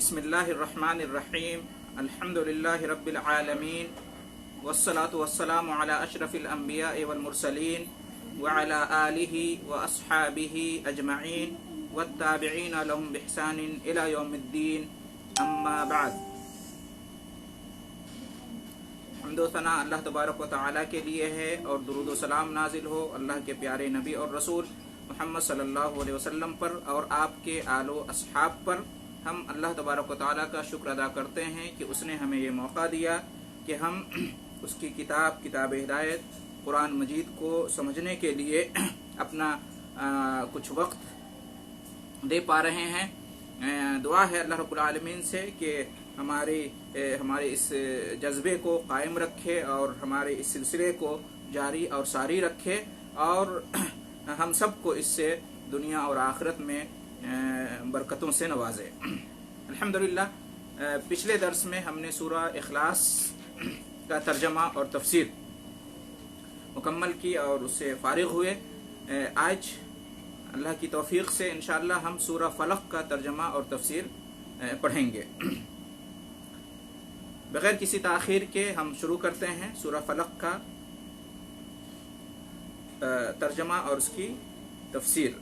बिस्मिल्लाहिर्रहमानिर्रहीम अल्हम्दुलिल्लाहि रब्बिल आलमीन वस्सलातु वस्सलामु अला अशरफिल अंबिया वल मुरसलीन व अला आलिहि व अस्हाबिहि अजमईन वत्ताबिईन लहुम बिहसानिन इला यौमिद्दीन अम्मा बाद। हम्दो सना अल्लाह तबारक व तआला के लिए है और दुरूद व सलाम नाजिल हो अल्लाह के प्यारे नबी और रसूल मोहम्मद सल्लल्लाहु अलैहि वसल्लम पर और आपके आलो अस्हाब पर। हम अल्लाह तबारक व तआला का शुक्र अदा करते हैं कि उसने हमें ये मौका दिया कि हम उसकी किताब हिदायत कुरान मजीद को समझने के लिए अपना कुछ वक्त दे पा रहे हैं। दुआ है अल्लाह रब्बुल आलमीन से कि हमारे इस जज्बे को कायम रखे और हमारे इस सिलसिले को जारी और सारी रखे और हम सबको इससे दुनिया और आखिरत में बरकतों से नवाजे। अल्हम्दुलिल्लाह, पिछले दर्स में हमने सूरा इखलास का तर्जमा और तफसीर मुकम्मल की और उससे फारिग हुए। आज अल्लाह की तौफीक से इंशाअल्लाह हम सूरा फलक का तर्जमा और तफसीर पढ़ेंगे। बगैर किसी ताखीर के हम शुरू करते हैं सूरा फलक का तर्जमा और उसकी तफसीर।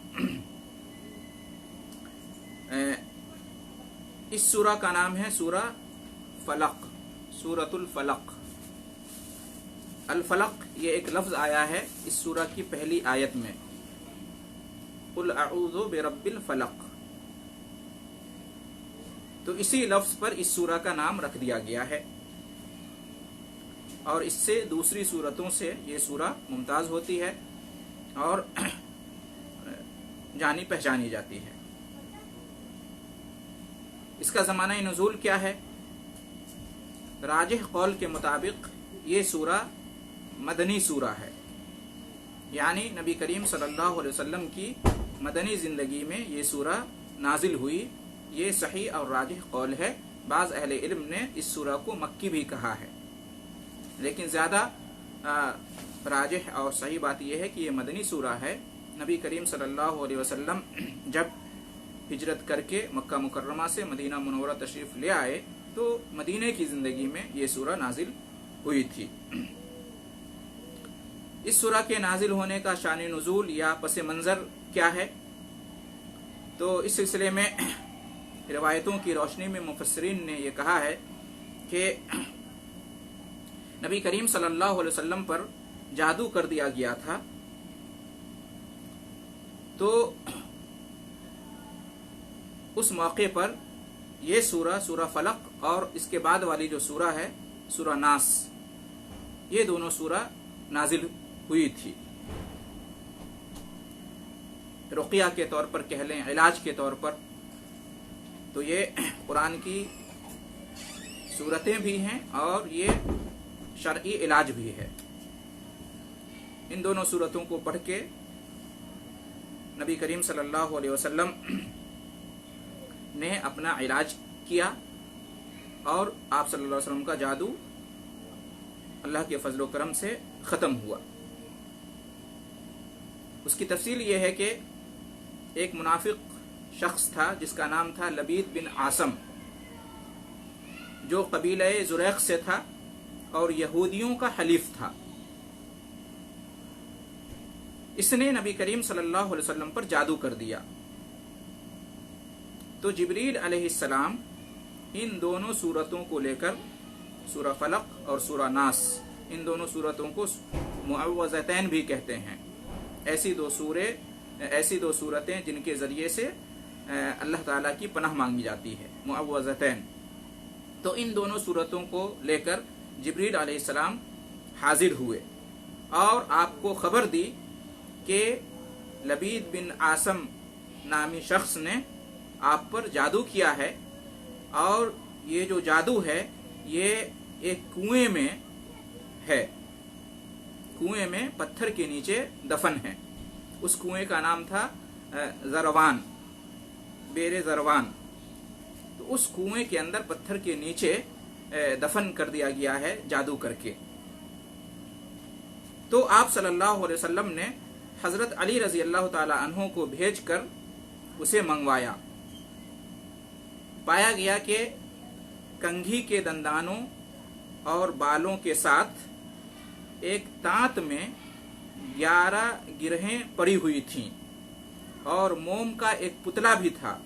इस सूरा का नाम है सूरा फलक, सूरतुल फलक। अल फलक ये एक लफ्ज आया है इस सूरा की पहली आयत में, कुल अऊज़ु बिरब्बिल फलक। तो इसी लफ्ज पर इस सूरा का नाम रख दिया गया है और इससे दूसरी सूरतों से ये सूरा मुमताज होती है और जानी पहचानी जाती है। इसका ज़माना नुज़ूल क्या है? राजिह कौल के मुताबिक ये सूरा मदनी सूरा है, यानी नबी करीम सल्लल्लाहु अलैहि वसल्लम की मदनी ज़िंदगी में ये सूरा नाजिल हुई। ये सही और राजिह कौल है। बाज़ अहले इल्म ने इस सूरा को मक्की भी कहा है, लेकिन ज़्यादा राजिह और सही बात यह है कि ये मदनी सूरा है। नबी करीम सल्लल्लाहु अलैहि वसल्लम जब हिजरत करके मक्का मुकर्रमा से मदीना मुनव्वरा तशरीफ ले आए तो मदीने की जिंदगी में ये सूरा नाजिल हुई थी। इस सूरा के नाजिल होने का शान नुज़ूल या पस मंज़र क्या है? तो इस सिलसिले में रिवायतों की रोशनी में मुफस्सिरीन ने यह कहा है कि नबी करीम सल्लल्लाहु अलैहि वसल्लम पर जादू कर दिया गया था। तो उस मौके पर यह सूरा फलक और इसके बाद वाली जो सूरा है सूरा नास, ये दोनों सूरा नाजिल हुई थी। रुक़िया के तौर पर कह लें, इलाज के तौर पर। तो ये कुरान की सूरतें भी हैं और ये शरई इलाज भी है। इन दोनों सूरतों को पढ़ के नबी करीम सल्लल्लाहु अलैहि वसल्लम ने अपना इलाज किया और आप सल्लल्लाहु अलैहि वसल्लम का जादू अल्लाह के फजल करम से ख़त्म हुआ। उसकी तफसील ये है कि एक मुनाफिक शख्स था जिसका नाम था लबीद बिन आसम, जो कबीला ज़ुरैक़ से था और यहूदियों का हलीफ था। इसने नबी करीम सल्लल्लाहु अलैहि वसल्लम पर जादू कर दिया। तो जिब्रील अलैहिस्सलाम इन दोनों सूरतों को लेकर, सूरा फलक और सूरा नास, इन दोनों सूरतों को मुअव्वज़तैन भी कहते हैं। ऐसी दो सूरतें जिनके ज़रिए से अल्लाह ताला की पनाह मांगी जाती है, मुअव्वज़तैन। तो इन दोनों सूरतों को लेकर जिब्रील अलैहिस्सलाम हाजिर हुए और आपको खबर दी कि लबीद बिन आसम नामी शख्स ने आप पर जादू किया है और ये जो जादू है ये एक कुएं में है, कुएं में पत्थर के नीचे दफन है। उस कुएं का नाम था ज़रवान, बेरे ज़रवान। तो उस कुएं के अंदर पत्थर के नीचे दफन कर दिया गया है जादू करके। तो आप सल्लल्लाहु अलैहि वसल्लम ने हजरत अली रजी अल्लाह ताला अन्हु को भेजकर उसे मंगवाया पाया गया कि कंघी के दंदानों और बालों के साथ एक तांत में 11 गिरहें पड़ी हुई थीं और मोम का एक पुतला भी था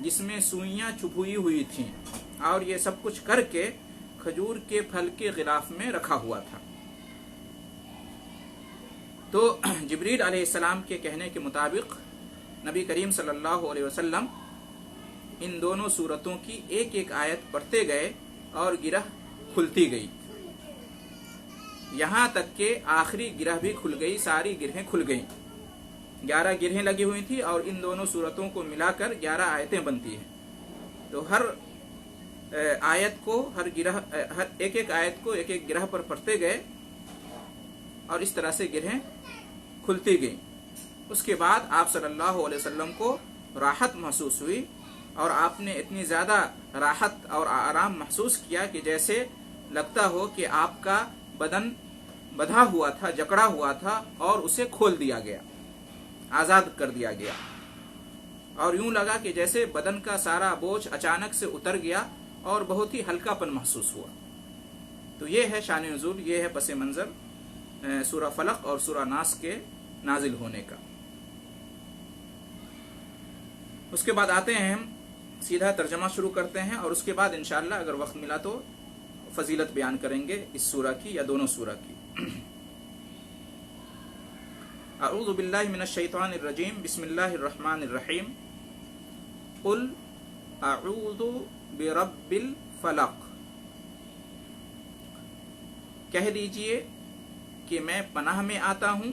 जिसमें सुइयां चुभुई हुई थीं, और ये सब कुछ करके खजूर के फल के गिलाफ में रखा हुआ था। तो जिब्रील अलैहिस्सलाम के कहने के मुताबिक नबी करीम सल्लल्लाहु अलैहि वसल्लम इन दोनों सूरतों की एक एक आयत पढ़ते गए और गिरह खुलती गई, यहाँ तक कि आखिरी गिरह भी खुल गई, सारी गिरहें खुल गईं। 11 गिरहें लगी हुई थी और इन दोनों सूरतों को मिलाकर 11 आयतें बनती हैं। तो हर आयत को हर एक एक आयत को एक एक गिरह पर पढ़ते गए और इस तरह से गिरहें खुलती गईं। उसके बाद आप सल्लल्लाहु अलैहि वसल्लम को राहत महसूस हुई और आपने इतनी ज़्यादा राहत और आराम महसूस किया कि जैसे लगता हो कि आपका बदन बंधा हुआ था, जकड़ा हुआ था और उसे खोल दिया गया, आज़ाद कर दिया गया, और यूं लगा कि जैसे बदन का सारा बोझ अचानक से उतर गया और बहुत ही हल्कापन महसूस हुआ। तो ये है शान नुज़ूल, ये है पस मंज़र सूरह फलक और सूरह नास के नाजिल होने का। उसके बाद आते हैं, हम सीधा तर्जमा शुरू करते हैं और उसके बाद इंशाअल्लाह अगर वक्त मिला तो फजीलत बयान करेंगे इस सूरह की या दोनों सूरह की। अऊज़ु बिल्लाहि मिनश शैतानिर रजीम, बिस्मिल्लाहिर रहमानिर रहीम। कुल अऊज़ु बिरब्बिल फलक, कह दीजिए कि मैं पनाह में आता हूं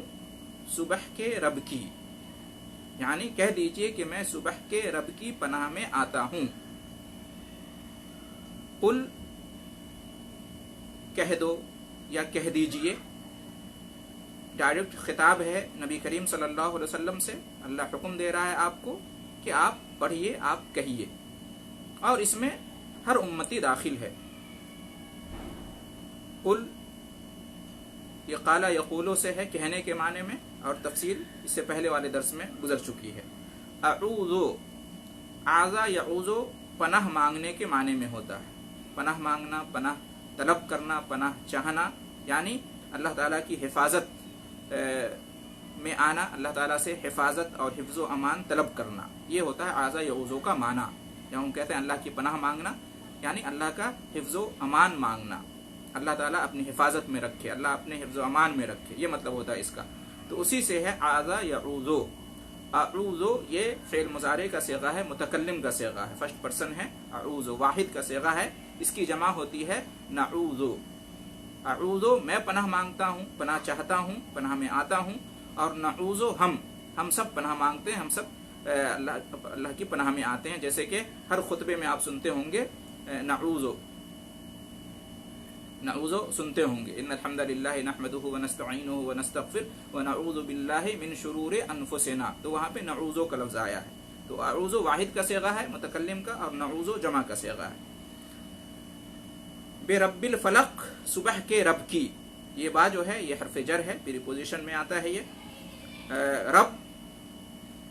सुबह के रब की, यानी कह दीजिए कि मैं सुबह के रब की पनाह में आता हूं। कुल कह दो या कह दीजिए, डायरेक्ट खिताब है नबी करीम सल्लल्लाहु अलैहि वसल्लम से। अल्लाह हुक्म दे रहा है आपको कि आप पढ़िए, आप कहिए, और इसमें हर उम्मती दाखिल है। कुल ये काला यकूलो से है, कहने के माने में, और तफसील इससे पहले वाले दर्स में गुजर चुकी है। अऊज़ो, आज़ा यऊज़ो पनाह मांगने के माने में होता है। पनाह मांगना, पनाह तलब करना, पनाह चाहना, यानी अल्लाह ताला की हिफाजत में आना, अल्लाह ताला से हिफाजत और हिफ्ज़ो अमान तलब करना, ये होता है आज़ा यऊज़ो का माना। या हम कहते हैं अल्लाह की पनाह मांगना, यानी अल्लाह का हिफ्ज़ो अमान मांगना, अल्लाह ताला अपनी हिफाजत में रखे, अल्लाह अपने हिफ्ज़ो अमान में रखे, ये मतलब होता है इसका। तो उसी से है आज़ा यऊज़ो। अऊज़ो ये फ़ेल मुज़ारे का सेगा है, मुतकल्लिम का सेगा है, फर्स्ट पर्सन है। अऊज़ो वाहिद का सेगा है, इसकी जमा होती है नऊज़ो। अऊज़ो मैं पनाह मांगता हूँ, पनाह चाहता हूँ, पनाह में आता हूँ, और नऊज़ो हम सब पनाह मांगते हैं, हम सब अल्लाह की पनाह में आते हैं। जैसे कि हर खुतबे में आप सुनते होंगे नऊज़ो नऊज़ो सुनते होंगे, इन्नल हम्दलिल्लाहि नहमदुहु व नस्तईनुहु व नस्तगफिर व नऊज़ु बिल्लाहि मिन शुरूरि अनफुसिना। तो वहाँ पे नऊज़ो का लफ्ज़ आया है। तो अऊज़ो वाहिद का सेगा है मुतकल्लिम का, और नऊज़ो जमा का सेगा है। बेरब्बिल फलक, सुबह के रब की, ये बा जो है ये हर्फ जर है, प्रीपोजिशन में आता है ये। रब,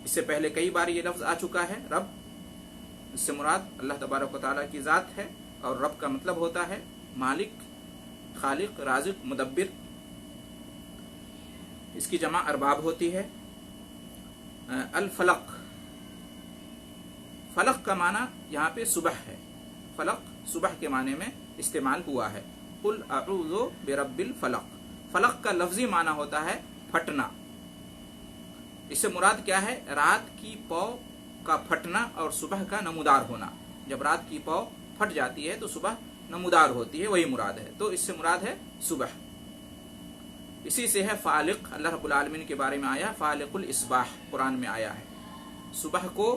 इससे पहले कई बार ये लफ्ज़ आ चुका है रब, इससे मुराद अल्लाह तबारक व तआला की ज़ात है, और रब का मतलब होता है मालिक, खालिक, राज़िक, मुदब्बिर। इसकी जमा अरबाब होती है। अल फलक, फलक का माना यहाँ पे सुबह है, फलक सुबह के माने में इस्तेमाल हुआ है। कुल अऊज़ु बिरब्बिल फलक, फलक का लफ्जी माना होता है फटना। इससे मुराद क्या है? रात की पौ का फटना और सुबह का नमूदार होना। जब रात की पौ फट जाती है तो सुबह नमूदार होती है, वही मुराद है। तो इससे मुराद है सुबह। इसी से है फालिक, अल्लाह रब्बुल आलमीन के बारे में आया फालिकुल इस्बाह, कुरान में आया है, सुबह को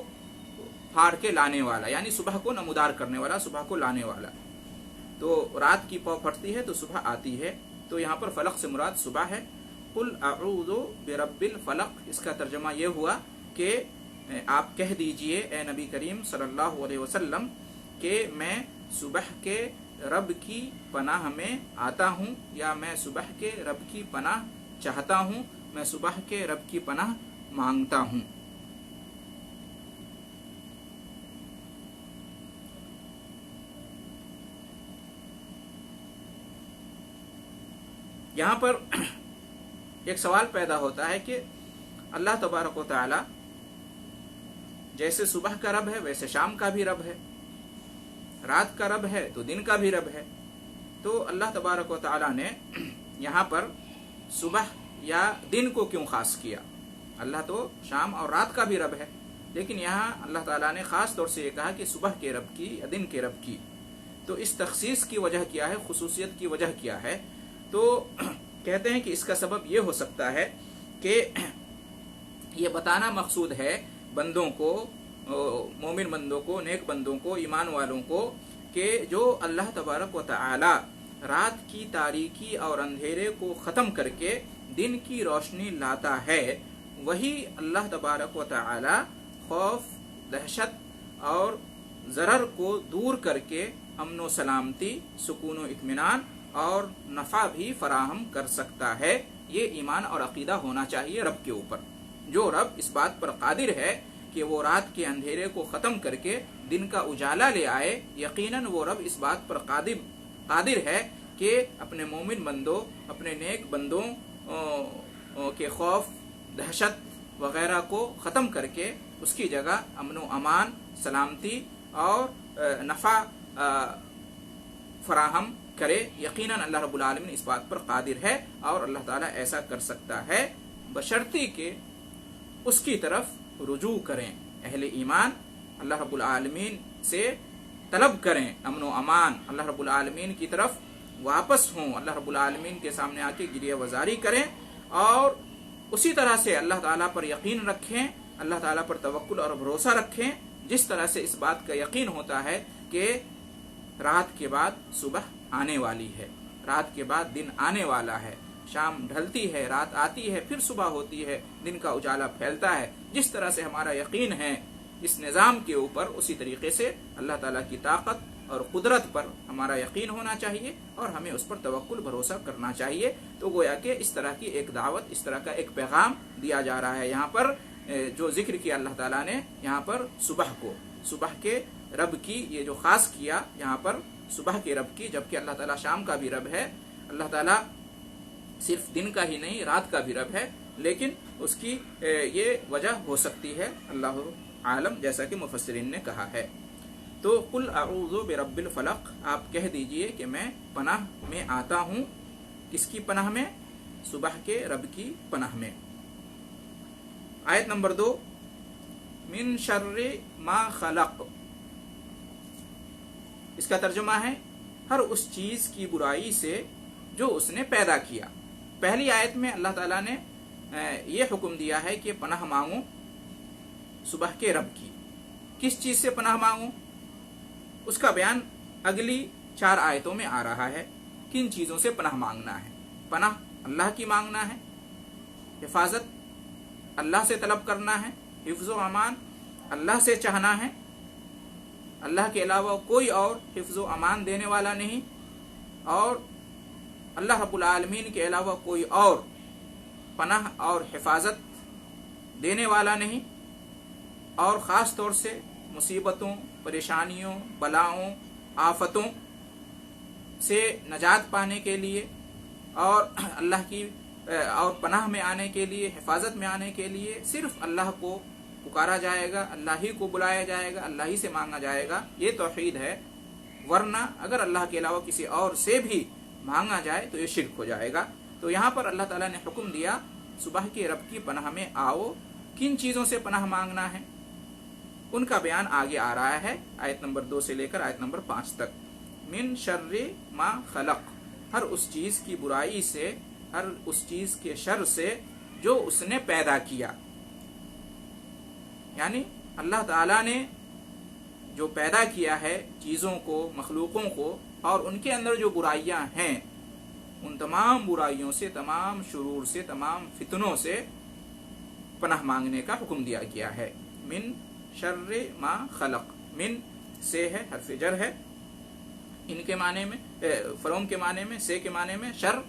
फाड़ के लाने वाला, यानी सुबह को नमूदार करने वाला, सुबह को लाने वाला। तो रात की पौ फटती है तो सुबह आती है, तो यहाँ पर फलक से मुराद सुबह है। कुल अऊज़ु बिरब्बिल फलक, इसका तर्जमा ये हुआ कि आप कह दीजिए ए नबी करीम सल्लल्लाहु अलैहि वसल्लम कि मैं सुबह के रब की पनाह में आता हूँ, या मैं सुबह के रब की पनाह चाहता हूँ, मैं सुबह के रब की पनाह मांगता हूँ। यहाँ पर एक सवाल पैदा होता है कि अल्लाह तबारक व तआला जैसे सुबह का रब है वैसे शाम का भी रब है, रात का रब है तो दिन का भी रब है। तो अल्लाह तबारक व तआला ने यहाँ पर सुबह या दिन को क्यों खास किया? अल्लाह तो शाम और रात का भी रब है, लेकिन यहाँ अल्लाह ताला ने खास तौर से ये कहा कि सुबह के रब की या दिन के रब की। तो इस तखसीस की वजह क्या है, खुसूसियत की वजह क्या है? तो कहते हैं कि इसका सबब ये हो सकता है कि ये बताना मकसूद है बंदों को, मोमिन बंदों को, नेक बंदों को, ईमान वालों को, कि जो अल्लाह तबारक व तआला रात की तारीकी और अंधेरे को ख़त्म करके दिन की रोशनी लाता है, वही अल्लाह तबारक व तआला खौफ, दहशत और ज़रर को दूर करके अमन सलामती, सुकून व इत्मीनान और नफ़ा भी फराहम कर सकता है। ये ईमान और अकीदा होना चाहिए रब के ऊपर। जो रब इस बात पर कादिर है कि वो रात के अंधेरे को ख़त्म करके दिन का उजाला ले आए, यकीनन वो रब इस बात पर कादिर है कि अपने मोमिन बंदों, अपने नेक बंदों के खौफ, दहशत वगैरह को ख़त्म करके उसकी जगह अमन व अमान, सलामती और नफ़ा फराहम करे। यकीनन अल्लाह रब्बुल आलमीन इस बात पर कादिर है और अल्लाह ताला ऐसा कर सकता है, बशर्ती के उसकी तरफ रुजू करें। अहले ईमान अल्लाह रब्बुल आलमीन से तलब करें अमन व अमान, अल्लाह रब्बुल आलमीन की तरफ वापस हों, अल्लाह रब्बुल आलमीन के सामने आके गिरिया वजारी करें और उसी तरह से अल्लाह ताला पर यकीन रखें, अल्लाह ताला पर तवक्कुल और भरोसा रखें, जिस तरह से इस बात का यकीन होता है कि रात के बाद सुबह आने वाली है, रात के बाद दिन आने वाला है, शाम ढलती है, रात आती है, फिर सुबह होती है, दिन का उजाला फैलता है। जिस तरह से हमारा यकीन है इस निज़ाम के ऊपर, उसी तरीके से अल्लाह ताला की ताकत और कुदरत पर हमारा यकीन होना चाहिए और हमें उस पर तवक्कुल भरोसा करना चाहिए। तो गोया कि इस तरह की एक दावत, इस तरह का एक पैगाम दिया जा रहा है यहाँ पर, जो जिक्र किया अल्लाह ताला ने यहाँ पर सुबह को, सुबह के रब की ये जो खास किया यहाँ पर सुबह के रब की, जबकि अल्लाह ताला शाम का भी रब है। अल्लाह ताला सिर्फ दिन का ही नहीं रात का भी रब है, लेकिन उसकी ये वजह हो सकती है अल्लाह आलम, जैसा कि मुफस्सिरीन ने कहा है। तो कुल अऊज़ु बिरब्बिल फलक, आप कह दीजिए कि मैं पनाह में आता हूँ। किसकी पनाह में? सुबह के रब की पनाह में। आयत नंबर 2, मिन शर्रि मा खलक, इसका तर्जुमा है हर उस चीज की बुराई से जो उसने पैदा किया। पहली आयत में अल्लाह ताला ने ये हुक्म दिया है कि पनाह मांगो सुबह के रब की। किस चीज से पनाह मांगो, उसका बयान अगली 4 आयतों में आ रहा है। किन चीजों से पनाह मांगना है? पनाह अल्लाह की मांगना है, हिफाजत अल्लाह से तलब करना है, हिफ्ज़ व अमान अल्लाह से चाहना है, अल्लाह के अलावा कोई और हिफ्ज़ व अमान देने वाला नहीं, और अल्लाह रब्बुल आलमीन के अलावा कोई और पनाह और हिफाजत देने वाला नहीं। और ख़ास तौर से मुसीबतों, परेशानियों, बलाओं, आफतों से नजात पाने के लिए और अल्लाह की और पनाह में आने के लिए, हिफाजत में आने के लिए सिर्फ अल्लाह को पुकारा जाएगा, अल्लाह ही को बुलाया जाएगा, अल्लाह ही से मांगा जाएगा। ये तौहीद है। वरना अगर अल्लाह के अलावा किसी और से भी मांगा जाए तो ये शिर्क हो जाएगा। तो यहाँ पर अल्लाह ताला ने हुक्म दिया सुबह के रब की पनाह में आओ। किन चीज़ों से पनाह मांगना है उनका बयान आगे आ रहा है आयत नंबर 2 से लेकर आयत नंबर 5 तक। मिन शर्रि मा खलक, हर उस चीज़ की बुराई से, हर उस चीज़ के शर से जो उसने पैदा किया। यानी अल्लाह ताला ने जो पैदा किया है चीज़ों को, मखलूकों को, और उनके अंदर जो बुराइयां हैं उन तमाम बुराइयों से, तमाम शुरूर से, तमाम फितनों से पनाह मांगने का हुक्म दिया गया है। मिन शर्रि मा खलक, मिन से है, हर्फ जर है, इनके माने में, फरोम के माने में, से के माने में शर।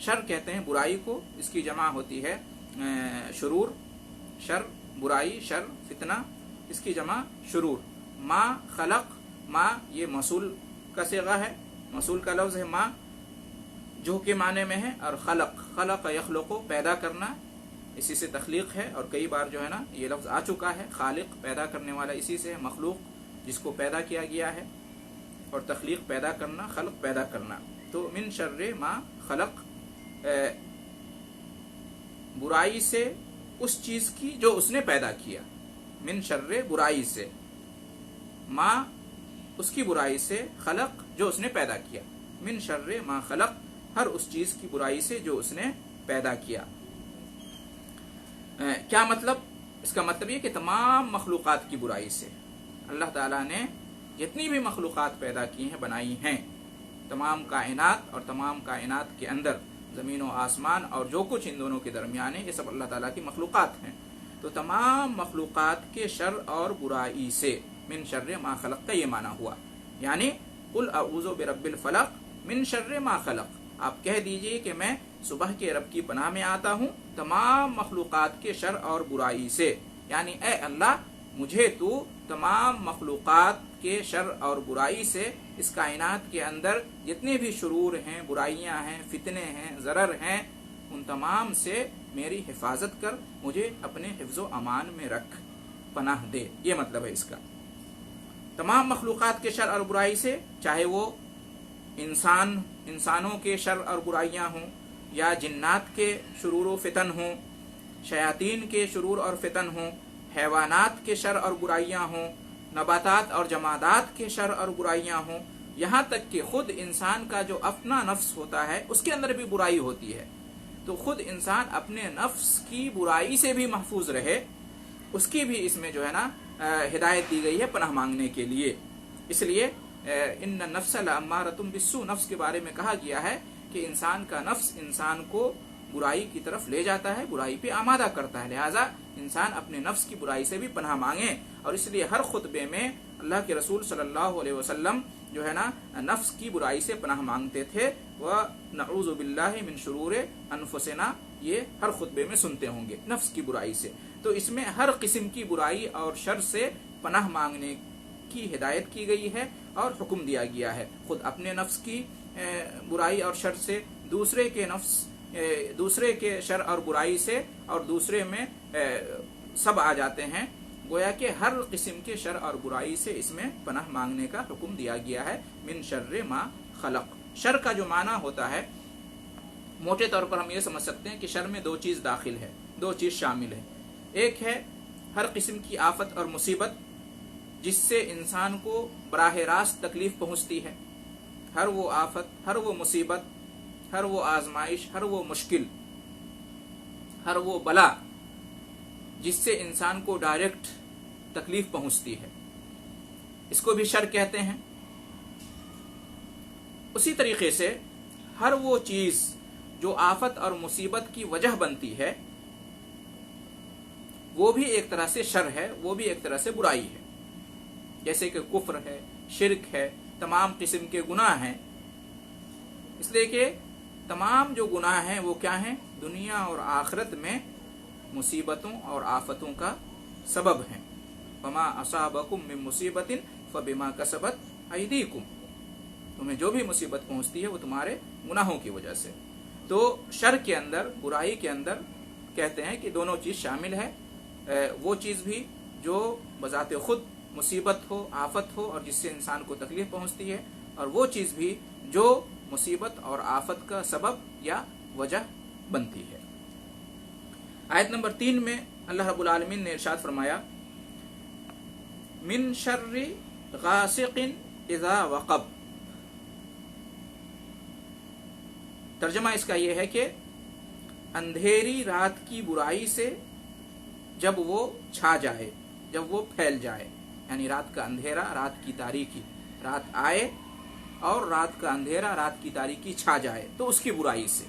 शर कहते हैं बुराई को, इसकी जमा होती है शुरूर। शर बुराई, शर फितना, इसकी जमा शुरूर। मा खलक, मा ये मसूल का सेगा है, मसूल का लफ्ज है मा, جو کے معنی میں ہے، اور خلق، خلق یخلق پیدا کرنا، اسی سے تخلیق ہے، اور کئی بار جو ہے نا یہ لفظ آ چکا ہے، خالق پیدا کرنے والا اسی سے ہے، مخلوق جس کو پیدا کیا گیا ہے، اور تخلیق پیدا کرنا، خلق پیدا کرنا۔ تو من شر ما خلق برائی سے اس چیز کی جو اس نے پیدا کیا، من شر برائی سے، ما اس کی برائی سے، خلق جو اس نے پیدا کیا، من شر ما خلق ہر اس چیز کی برائی سے جو اس نے پیدا کیا۔ کیا مطلب؟ اس کا مطلب یہ کہ تمام مخلوقات کی برائی سے، اللہ تعالیٰ نے جتنی بھی مخلوقات پیدا کی ہیں، بنائی ہیں، تمام کائنات اور تمام کائنات کے اندر زمین و آسمان اور جو کچھ ان دونوں کے درمیان ہے، یہ سب اللہ تعالیٰ کی مخلوقات ہیں، تو تمام مخلوقات کے شر اور برائی سے، من شر ما خلق کا یہ معنی ہوا، یعنی قل اعوذ برب الفلق من شر ما خلق، آپ کہہ دیجئے کہ میں صبح کے رب کی پناہ میں آتا ہوں تمام مخلوقات کے شر اور برائی سے، یعنی اے اللہ مجھے تو تمام مخلوقات کے شر اور برائی سے، اس کائنات کے اندر جتنے بھی شرور ہیں، برائیاں ہیں، فتنے ہیں، ضرر ہیں، ان تمام سے میری حفاظت کر، مجھے اپنے حفظ و امان میں رکھ، پناہ دے، یہ مطلب ہے اس کا۔ تمام مخلوقات کے شر اور برائی سے، چاہے وہ انسانوں کے شر اور برائیاں ہوں، یا جنات کے شرور و فتن ہوں، شیاطین کے شرور اور فتن ہوں، حیوانات کے شر اور برائیاں ہوں، نباتات اور جمادات کے شر اور برائیاں ہوں، یہاں تک کہ خود انسان کا جو اپنا نفس ہوتا ہے اس کے اندر بھی برائی ہوتی ہے، تو خود انسان اپنے نفس کی برائی سے بھی محفوظ رہے، اس کی بھی اس میں جو ہے نا ہدایت دی گئی ہے پناہ مانگنے کے لیے۔ اس لیے ان النفس لامارۃ بالسوء، نفس کے بارے میں کہا گیا ہے کہ انسان کا نفس انسان کو برائی کی طرف لے جاتا ہے، برائی پہ آمادہ کرتا ہے، لہٰذا انسان اپنے نفس کی برائی سے بھی پناہ مانگے، اور اس لیے ہر خطبے میں اللہ کے رسول صلی اللہ علیہ وسلم جو ہے نا نفس کی برائی سے پناہ مانگتے تھے، وَنَعُوذُ بِاللَّهِ مِن شُرُورِ أَنفُسِنَا، یہ ہر خطبے میں سنتے ہوں گے، نفس کی برائی سے۔ تو اس میں ہر قسم کی برائی اور شر سے پناہ مانگنے کی ہدایت کی گئی ہے اور حکم دیا گیا ہے، خود اپنے نفس کی برائی اور شر سے، دوسرے کے شر اور برائی سے، اور دوسرے میں سب آ جاتے ہیں، گویا کہ ہر قسم کے شر اور برائی سے اس میں پناہ مانگنے کا حکم دیا گیا ہے، من شر ما خلق۔ شر کا جو معنی ہوتا ہے، موٹے طور پر ہم یہ سمجھ سکتے ہیں کہ شر میں دو چیز داخل ہے، دو چیز شامل ہے، ایک ہے ہر قسم کی آفت اور مصیبت جس سے انسان کو براہ راست تکلیف پہنچتی ہے، ہر وہ آفت، ہر وہ مصیبت، ہر وہ آزمائش، ہر وہ مشکل، ہر وہ بلا جس سے انسان کو ڈائریکٹ تکلیف پہنچتی ہے، اس کو بھی شر کہتے ہیں۔ اسی طریقے سے ہر وہ چیز جو آفت اور مصیبت کی وجہ بنتی ہے وہ بھی ایک طرح سے شر ہے، وہ بھی ایک طرح سے برائی ہے، جیسے کہ کفر ہے، شرک ہے، تمام قسم کے گناہ ہیں، اس لیے کہ تمام جو گناہ ہیں وہ کیا ہیں؟ دنیا اور آخرت میں مصیبتوں اور آفتوں کا سبب ہیں۔ وما اصابکم من مصیبت فبما کسبت ایدیکم، تمہیں جو بھی مصیبت پہنچتی ہے وہ تمہارے گناہوں کی وجہ سے۔ تو شر کے اندر، برائی کے اندر کہتے ہیں کہ دونوں چیز شامل ہے، وہ چیز بھی جو بذات خود مصیبت ہو، آفت ہو، اور جس سے انسان کو تکلیف پہنچتی ہے، اور وہ چیز بھی جو مصیبت اور آفت کا سبب یا وجہ بنتی ہے۔ آیت نمبر 3 میں اللہ رب العالمین نے ارشاد فرمایا، من شر غاسق اذا وقب، ترجمہ اس کا یہ ہے کہ اندھیری رات کی برائی سے جب وہ چھا جائے، جب وہ پھیل جائے، یعنی رات کا اندھیرا، رات کی تاریکی، رات آئے اور رات کا اندھیرا، رات کی تاریکی چھا جائے تو اس کی برائی سے۔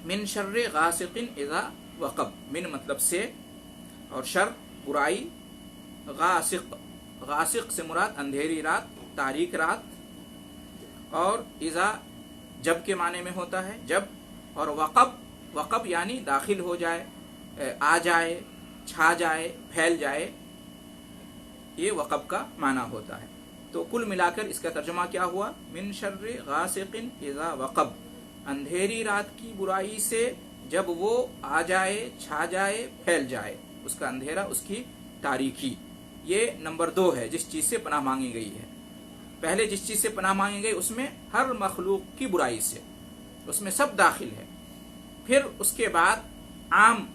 من شر غاسق اذا وقب، من مطلب سے، اور شر برائی، غاسق، غاسق سے مراد اندھیری رات، تاریک رات، اور اذا جب کے معنی میں ہوتا ہے جب، اور وقب، وقب یعنی داخل ہو جائے، آ جائے، چھا جائے، پھیل جائے، یہ وقب کا معنی ہوتا ہے۔ तो कुल मिलाकर इसका तर्जुमा क्या हुआ, मिन शर्रि गासिकिन इज़ा वक़ब, अंधेरी रात की बुराई से जब वो आ जाए, छा जाए, फैल जाए, उसका अंधेरा, उसकी तारीकी। ये नंबर 2 है जिस चीज से पनाह मांगी गई है। पहले जिस चीज से पनाह मांगी गई उसमें हर मखलूक की बुराई से, उसमें सब दाखिल है। फिर उसके बाद आम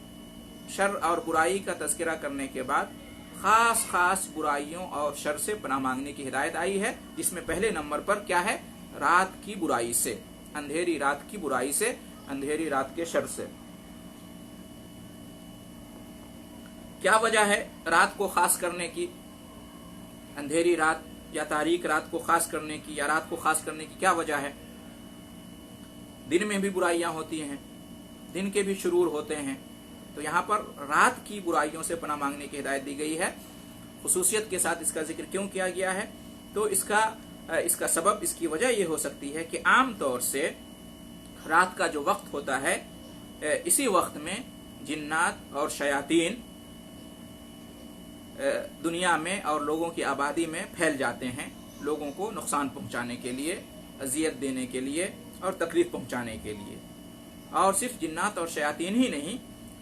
शर और बुराई का तज़किरा करने के बाद खास खास बुराइयों और शर से पनाह मांगने की हिदायत आई है, जिसमें पहले नंबर पर क्या है, रात की बुराई से, अंधेरी रात की बुराई से, अंधेरी रात के शर से। क्या वजह है रात को खास करने की, अंधेरी रात या तारीक रात को खास करने की, या रात को खास करने की क्या वजह है? दिन में भी बुराइयां होती हैं, दिन के भी शुरूर होते हैं, तो यहाँ पर रात की बुराइयों से पनाह मांगने की हिदायत दी गई है। खुसूसियत के साथ इसका जिक्र क्यों किया गया है? तो इसका सबब, इसकी वजह यह हो सकती है कि आम तौर से रात का जो वक्त होता है, इसी वक्त में जिन्नात और शयातीन दुनिया में और लोगों की आबादी में फैल जाते हैं, लोगों को नुकसान पहुंचाने के लिए, अजियत देने के लिए और तकलीफ पहुंचाने के लिए। और सिर्फ जिन्नात और शयातीन ही नहीं,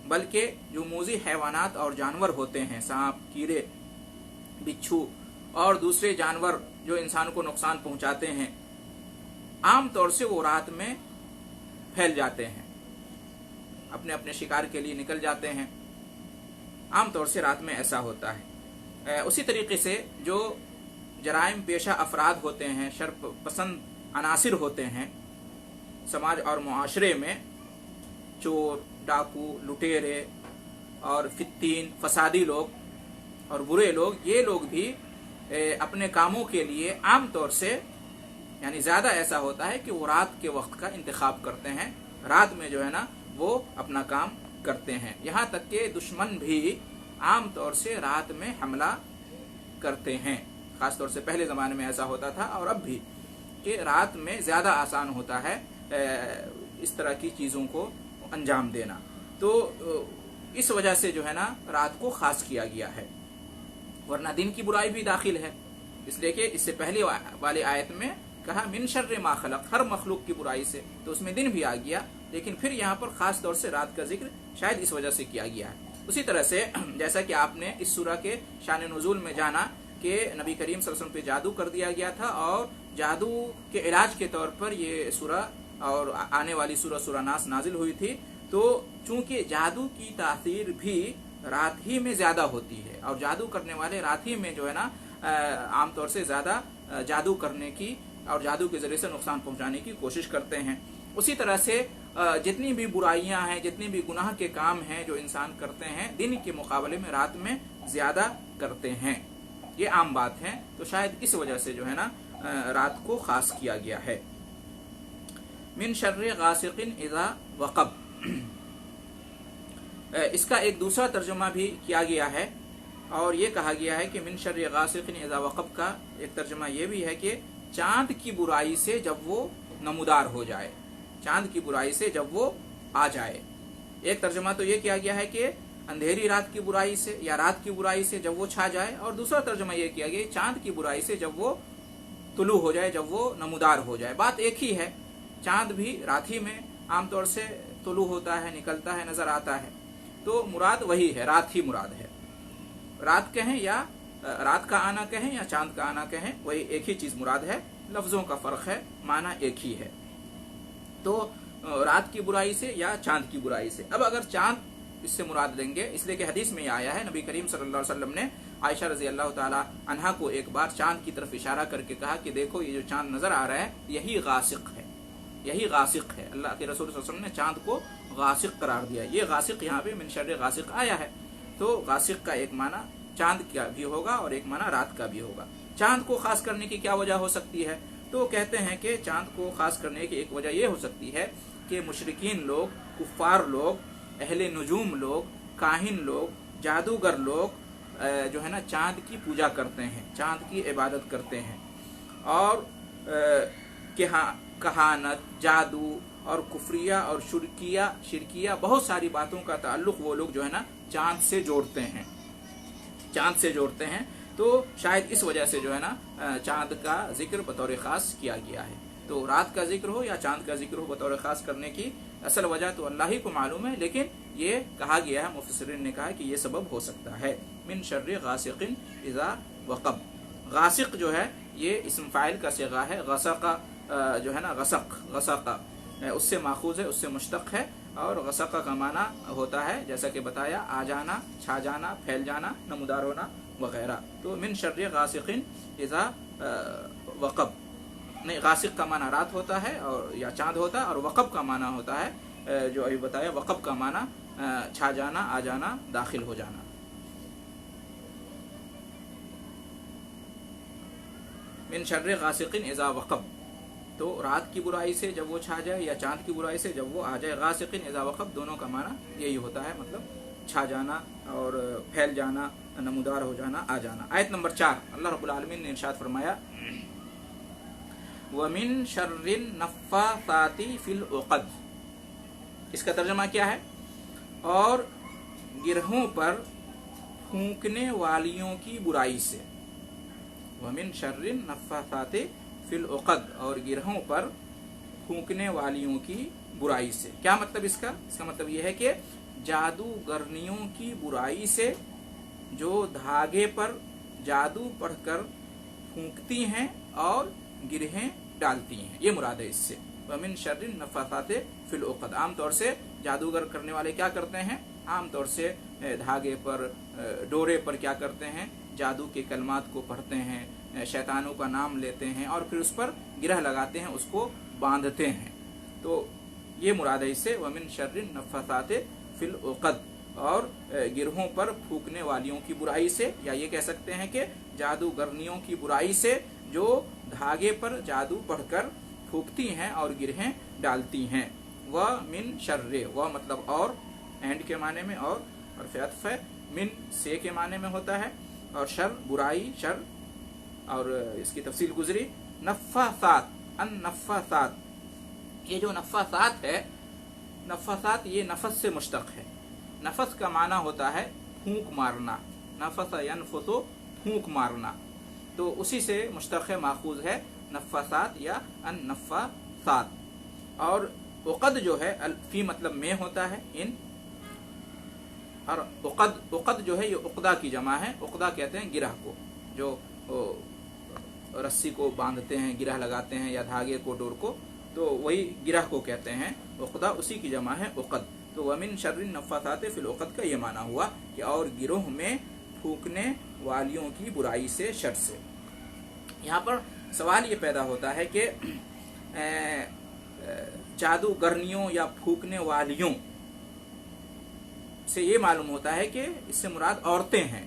बल्कि जो मूज़ी हैवानात और जानवर होते हैं, सांप, कीड़े, बिच्छू और दूसरे जानवर जो इंसान को नुकसान पहुंचाते हैं, आम तौर से वो रात में फैल जाते हैं, अपने अपने शिकार के लिए निकल जाते हैं। आम तौर से रात में ऐसा होता है। उसी तरीके से जो जराइम पेशा अफराद होते हैं, शर पसंद अनासिर होते हैं समाज और मुआशरे में, चोर, डाकू, लुटेरे और फित्तीन, फसादी लोग और बुरे लोग, ये लोग भी अपने कामों के लिए आम तौर से, यानी ज्यादा ऐसा होता है कि वो रात के वक्त का इंतखाब करते हैं, रात में जो है ना वो अपना काम करते हैं। यहाँ तक कि दुश्मन भी आम तौर से रात में हमला करते हैं। खास तौर से पहले जमाने में ऐसा होता था और अब भी, कि रात में ज्यादा आसान होता है इस तरह की चीजों को अंजाम देना। तो इस वजह से जो है ना रात को खास किया गया है, वरना दिन की बुराई भी दाखिल है। इसलिए कि इससे पहले वाले आयत में कहा मिन शर्रि मा खलक, हर मखलूक की बुराई से, तो उसमें दिन भी आ गया, लेकिन फिर यहाँ पर खास तौर से रात का जिक्र शायद इस वजह से किया गया है। उसी तरह से जैसा कि आपने इस सूरह के शान नुज़ूल में जाना कि नबी करीम सल्लल्लाहु अलैहि वसल्लम पे जादू कर दिया गया था, और जादू के इलाज के तौर पर ये सूरह और आने वाली सूरह नास नाजिल हुई थी। तो चूंकि जादू की तासीर भी रात ही में ज्यादा होती है, और जादू करने वाले रात ही में जो है ना आमतौर से ज्यादा जादू करने की और जादू के जरिए से नुकसान पहुंचाने की कोशिश करते हैं। उसी तरह से जितनी भी बुराइयां हैं, जितनी भी गुनाह के काम हैं जो इंसान करते हैं, दिन के मुकाबले में रात में ज्यादा करते हैं, ये आम बात है। तो शायद इस वजह से जो है ना रात को खास किया गया है। मिन शर्रि गासिकिन इज़ा वक़ब, इसका एक दूसरा तर्जुमा भी किया गया है, और ये कहा गया है कि मिन शर्रि गासिकिन इज़ा वक़ब का एक तर्जुमा ये भी है कि चांद की बुराई से जब वो नमूदार हो जाए, चांद की बुराई से जब वो आ जाए। एक तर्जुमा तो ये किया गया है कि अंधेरी रात की बुराई से या रात की बुराई से जब वो छा जाए, और दूसरा तर्जुमा ये किया गया चांद की बुराई से जब वो तुलू हो जाए, जब वो नमूदार हो जाए। बात एक ही है, चांद भी रात ही में आमतौर से तुलू होता है, निकलता है, नजर आता है, तो मुराद वही है, रात ही मुराद है। रात कहें या रात का आना कहें या चांद का आना कहें, वही एक ही चीज मुराद है, लफ्जों का फर्क है, माना एक ही है। तो रात की बुराई से या चांद की बुराई से। अब अगर चांद इससे मुराद लेंगे, इसलिए कि हदीस में ये आया है, नबी करीम सल्लल्लाहु अलैहि वसल्लम ने आयशा रजी अल्लाह ताला अन्हा को एक बार चांद की तरफ इशारा करके कहा कि देखो ये जो चांद नजर आ रहा है यही गासिक है, यही गासिक है। अल्लाह के रसूल सल्लल्लाहु अलैहि वसल्लम ने चांद को गासिक करार दिया। ये गासिक यहाँ पे मिन शर्रि गासिक आया है, तो गासिक का एक माना चांद का भी होगा और एक माना रात का भी होगा। चांद को खास करने की क्या वजह हो सकती है? तो कहते हैं कि चांद को खास करने की एक वजह यह हो सकती है कि मुशरिकीन लोग, कुफ्फार लोग, अहले नुजूम लोग, काहिन लोग, जादूगर लोग जो है ना चांद की पूजा करते हैं, चांद की इबादत करते हैं, और कहानत, जादू और कुफरिया और शिरकिया बहुत सारी बातों का ताल्लुक वो लोग जो है ना चांद से जोड़ते हैं, चांद से जोड़ते हैं। تو शायद इस वजह से जो है ना चांद का जिक्र बतौर ख़ास किया गया है। तो रात का जिक्र हो या चांद का जिक्र हो बतौर ख़ास करने की असल वजह तो अल्लाह ही को मालूम है, लेकिन ये कहा गया है, मुफस्सिरीन ने कहा कि ये सबब हो सकता है। मिन शर्रि गासिकिन इज़ा वक़ब, गासिक जो है ये इस्म फ़ाइल का सिगा है, गसक़ा जो है ना गसक़ा उससे माखूज है, उससे मुश्तक़ है, और गसक़ा का माना होता है जैसा कि बताया आ जाना, छा जाना, फैल जाना, नमूदार होना वगैरह। तो मिन शर्रि गासिकिन इज़ा वक़ब, नहीं, गासिक का माना रात होता है और या चांद होता है, और वक़ब का माना होता है जो अभी बताया, वक़ब का माना छा जाना, आ जाना, दाखिल हो जाना। मिन शर्रि गासिकिन इज़ा वक़ब, तो रात की बुराई से जब वो छा जाए या चांद की बुराई से जब वो आ जाए। गासिकिन इज़ा वक़ब दोनों का माना यही होता है, मतलब छा जाना और फैल जाना, नमूदार हो जाना, आ जाना। आयत नंबर 4 अल्लाह रब्बुल आलमीन ने इरशाद फरमाया वमिन शर्रिन नफ़्फ़ासाति फिल उक़द, इसका तर्जुमा क्या है? और गिरहों पर फूंकने वालियों की बुराई से। वमिन शर्रिन नफ़्फ़ासाति फिल उक़द, और गिरहों पर फूंकने वालियों की बुराई से। क्या मतलब इसका? इसका मतलब यह है कि जादूगरनियों की बुराई से, जो धागे पर जादू पढ़कर फूंकती हैं और गिरहें डालती हैं, ये मुराद है इससे। वमिन शर्रिन नफ़्फ़ासाति फिल उक़द, आमतौर से जादूगर करने वाले क्या करते हैं? आमतौर से धागे पर, डोरे पर क्या करते हैं? जादू के कलमात को पढ़ते हैं, शैतानों का नाम लेते हैं और फिर उस पर गिरह लगाते हैं, उसको बांधते हैं। तो ये मुराद है इससे, वमिन शर्रिन नफ़्फ़ासाति फिल उक़द, और गिरहों पर फूंकने वालियों की बुराई से, या ये कह सकते हैं कि जादूगरनियों की बुराई से जो धागे पर जादू पढ़कर फूंकती हैं और गिरहें डालती हैं। वह मिन शर्रे, वह मतलब और, एंड के माने में और फ़िअत्फ़ है, मिन से के माने में होता है, और शर बुराई, शर, और इसकी तफसील गुजरी। नफ़्फ़ासात, अन नफ़्फ़ासात, ये जो नफ़्फ़ासात है, नफ़्फ़ासात ये नफ़स से मुश्तक़ है। नफ़स का माना होता है फूंक मारना, नफ़स यनफ़ुसु, फूंक मारना, तो उसी से मुश्तक़ है, माखूज है नफ़्फ़ासात या अन नफ़्फ़ासात। और उक़द जो है, फी मतलब में होता है, इन, और उक़द जो है ये उक़दा की जमा है। उक़दा कहते हैं गिरह को, जो रस्सी को बांधते हैं, गिरह लगाते हैं, या धागे को, डोर को, तो वही गिरह को कहते हैं उक़दा, उसी की जमा है उक़द। तो वमिन शर्रिन नफ़्फ़ासाति फिल उक़द का ये माना हुआ कि और गिरोह में फूंकने वालियों की बुराई से, शर से। यहाँ पर सवाल ये पैदा होता है कि जादूगरनियों या फूंकने वालियों से ये मालूम होता है कि इससे मुराद औरतें हैं।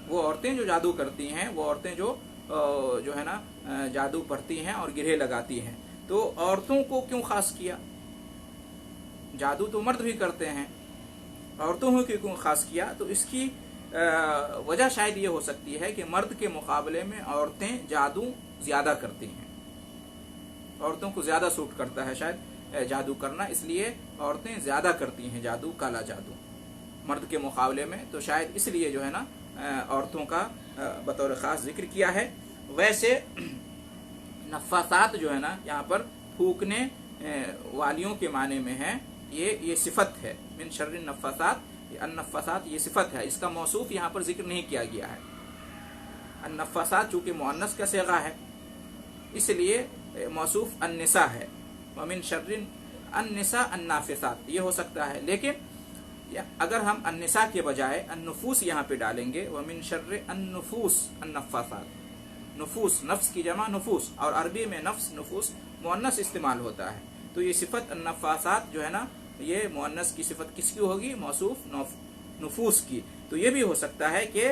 वो औरतें जो जादू करती हैं, वो औरतें जो है ना जादू पढ़ती हैं और गिरहे लगाती हैं। तो औरतों को क्यों खास किया? जादू तो मर्द भी करते हैं, औरतों को क्यों खास किया? तो इसकी वजह शायद ये हो सकती है कि मर्द के मुकाबले में औरतें जादू ज्यादा करती हैं, औरतों को ज्यादा सूट करता है शायद जादू करना, इसलिए औरतें ज्यादा करती हैं जादू, काला जादू, मर्द के मुकाबले में। तो शायद इसलिए जो है ना औरतों का बतौर ख़ास जिक्र किया है। वैसे नफ़्फ़ासात जो है ना यहाँ पर फूंकने वालियों के माने में है, ये सिफत है। मिन शर्रिन नफ़्फ़ासात, अन-नफ़्फ़ासात ये सिफत है, इसका मौसूफ यहाँ पर जिक्र नहीं किया गया है। अन-नफ़्फ़ासात चूँकि मुअन्नस का सिगा है, इसलिए मौसूफ अन-निसा है। वमिन शर्रिन अन-निसा अन-नाफ़िसात, ये हो सकता है, लेकिन अगर हम अन-निसा के बजाय अन-नुफूस यहाँ पे डालेंगे, वमिन शर्रि अन-नुफूस अन-नफ़्फ़ासात, नुफूस नफ्स की जमा नुफूस, और अरबी में नफ्स नुफूस मुअन्नस इस्तेमाल होता है। तो ये सिफत अन-नफ़्फ़ासात जो है ना, ये मुअन्नस की सिफत किसकी होगी? मौसूफ नुफूस की। तो ये भी हो सकता है कि